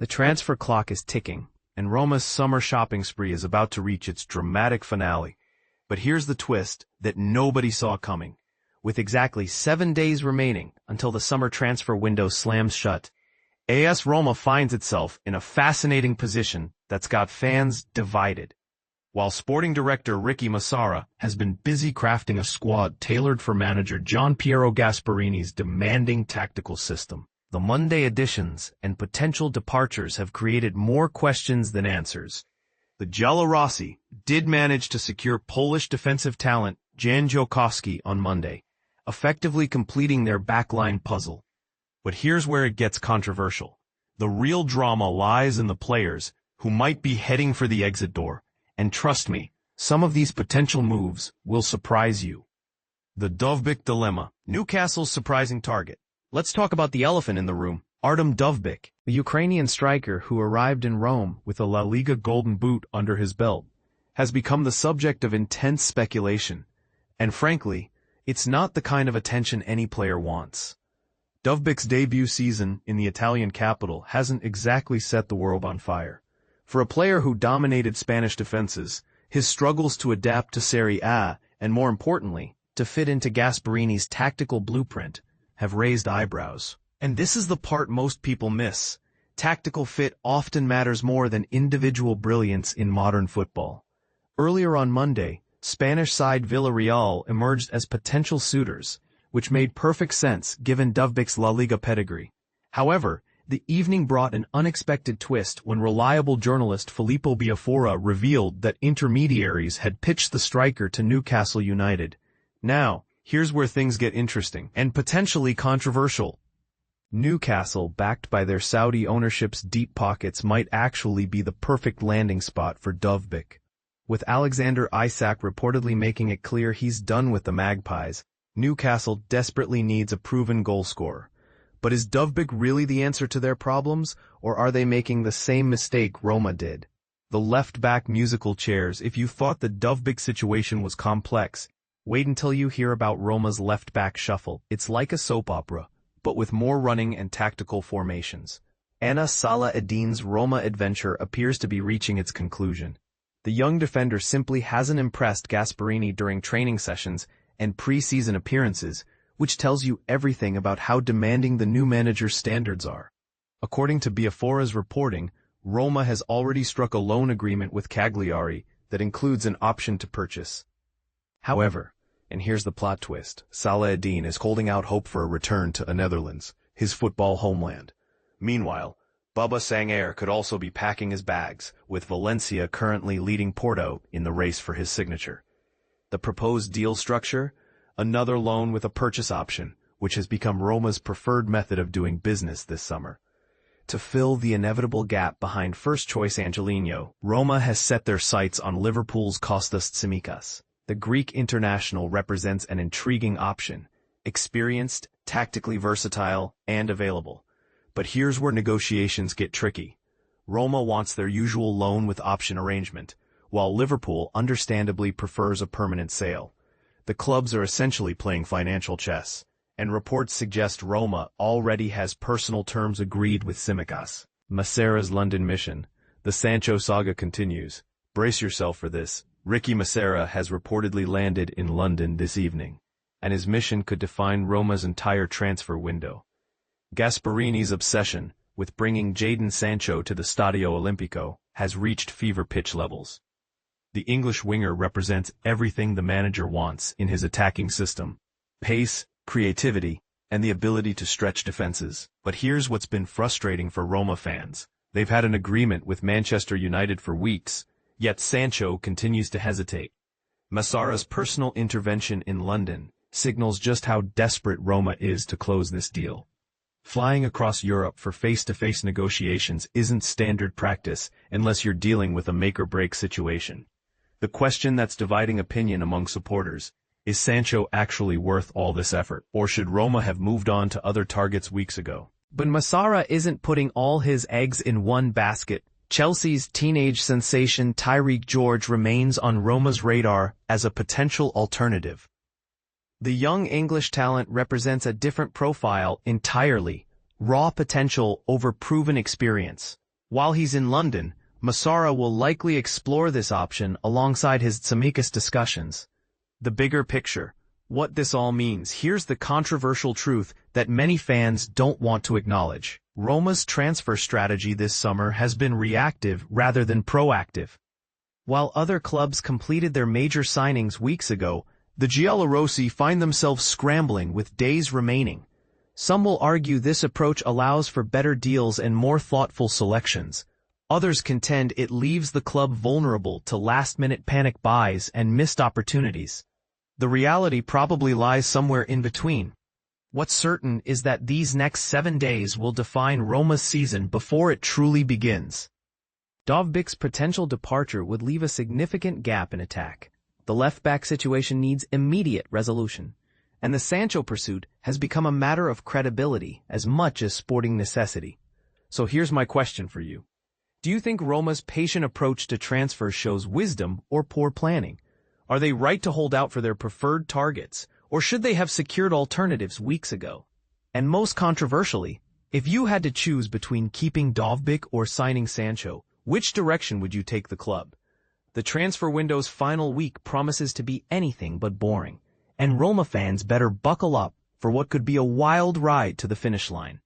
The transfer clock is ticking, and Roma's summer shopping spree is about to reach its dramatic finale. But here's the twist that nobody saw coming. With exactly 7 days remaining until the summer transfer window slams shut, AS Roma finds itself in a fascinating position that's got fans divided. While sporting director Ricky Massara has been busy crafting a squad tailored for manager Gianpiero Gasparini's demanding tactical system, the Monday additions and potential departures have created more questions than answers. The Giallorossi did manage to secure Polish defensive talent Jan Joukowski on Monday, effectively completing their backline puzzle. But here's where it gets controversial. The real drama lies in the players who might be heading for the exit door. And trust me, some of these potential moves will surprise you. The DOVBIK dilemma, Newcastle's surprising target. Let's talk about the elephant in the room, Artem Dovbyk, the Ukrainian striker who arrived in Rome with a La Liga Golden Boot under his belt, has become the subject of intense speculation. And frankly, it's not the kind of attention any player wants. Dovbyk's debut season in the Italian capital hasn't exactly set the world on fire. For a player who dominated Spanish defenses, his struggles to adapt to Serie A, and more importantly, to fit into Gasparini's tactical blueprint, have raised eyebrows. And this is the part most people miss. Tactical fit often matters more than individual brilliance in modern football. Earlier on Monday, Spanish side Villarreal emerged as potential suitors, which made perfect sense given Dovbyk's La Liga pedigree. However, the evening brought an unexpected twist when reliable journalist Filippo Biafora revealed that intermediaries had pitched the striker to Newcastle United. Now, here's where things get interesting and potentially controversial. Newcastle, backed by their Saudi ownership's deep pockets, might actually be the perfect landing spot for Dovbyk. With Alexander Isak reportedly making it clear he's done with the Magpies, Newcastle desperately needs a proven goalscorer. But is Dovbyk really the answer to their problems, or are they making the same mistake Roma did? The left-back musical chairs. If you thought the Dovbyk situation was complex, wait until you hear about Roma's left-back shuffle. It's like a soap opera, but with more running and tactical formations. Anass Salah-Eddine's Roma adventure appears to be reaching its conclusion. The young defender simply hasn't impressed Gasparini during training sessions and pre-season appearances, which tells you everything about how demanding the new manager's standards are. According to Biafora's reporting, Roma has already struck a loan agreement with Cagliari that includes an option to purchase. However, and here's the plot twist, Salah-Eddine is holding out hope for a return to the Netherlands, his football homeland. Meanwhile, Bubba Sangare could also be packing his bags, with Valencia currently leading Porto in the race for his signature. The proposed deal structure? Another loan with a purchase option, which has become Roma's preferred method of doing business this summer. To fill the inevitable gap behind first-choice Angelino, Roma has set their sights on Liverpool's Kostas Tsimikas. The Greek international represents an intriguing option, experienced, tactically versatile, and available. But here's where negotiations get tricky. Roma wants their usual loan with option arrangement, while Liverpool understandably prefers a permanent sale. The clubs are essentially playing financial chess, and reports suggest Roma already has personal terms agreed with Tsimikas. Massara's London mission. The Sancho saga continues. Brace yourself for this. Ricky Massara has reportedly landed in London this evening, and his mission could define Roma's entire transfer window. Gasparini's obsession with bringing Jadon Sancho to the Stadio Olimpico has reached fever pitch levels. The English winger represents everything the manager wants in his attacking system: pace, creativity, and the ability to stretch defenses. But here's what's been frustrating for Roma fans. They've had an agreement with Manchester United for weeks, yet Sancho continues to hesitate. Massara's personal intervention in London signals just how desperate Roma is to close this deal. Flying across Europe for face-to-face negotiations isn't standard practice unless you're dealing with a make-or-break situation. The question that's dividing opinion among supporters: is Sancho actually worth all this effort, or should Roma have moved on to other targets weeks ago? But Massara isn't putting all his eggs in one basket. Chelsea's teenage sensation Tyrique George remains on Roma's radar as a potential alternative. The young English talent represents a different profile entirely: raw potential over proven experience. While he's in London, Massara will likely explore this option alongside his Tsimikas discussions. The bigger picture. What this all means. Here's the controversial truth that many fans don't want to acknowledge. Roma's transfer strategy this summer has been reactive rather than proactive. While other clubs completed their major signings weeks ago, the Giallorossi find themselves scrambling with days remaining. Some will argue this approach allows for better deals and more thoughtful selections. Others contend it leaves the club vulnerable to last-minute panic buys and missed opportunities. The reality probably lies somewhere in between. What's certain is that these next 7 days will define Roma's season before it truly begins. Dovbyk's potential departure would leave a significant gap in attack. The left-back situation needs immediate resolution, and the Sancho pursuit has become a matter of credibility as much as sporting necessity. So here's my question for you. Do you think Roma's patient approach to transfers shows wisdom or poor planning? Are they right to hold out for their preferred targets, or should they have secured alternatives weeks ago? And most controversially, if you had to choose between keeping Dovbyk or signing Sancho, which direction would you take the club? The transfer window's final week promises to be anything but boring, and Roma fans better buckle up for what could be a wild ride to the finish line.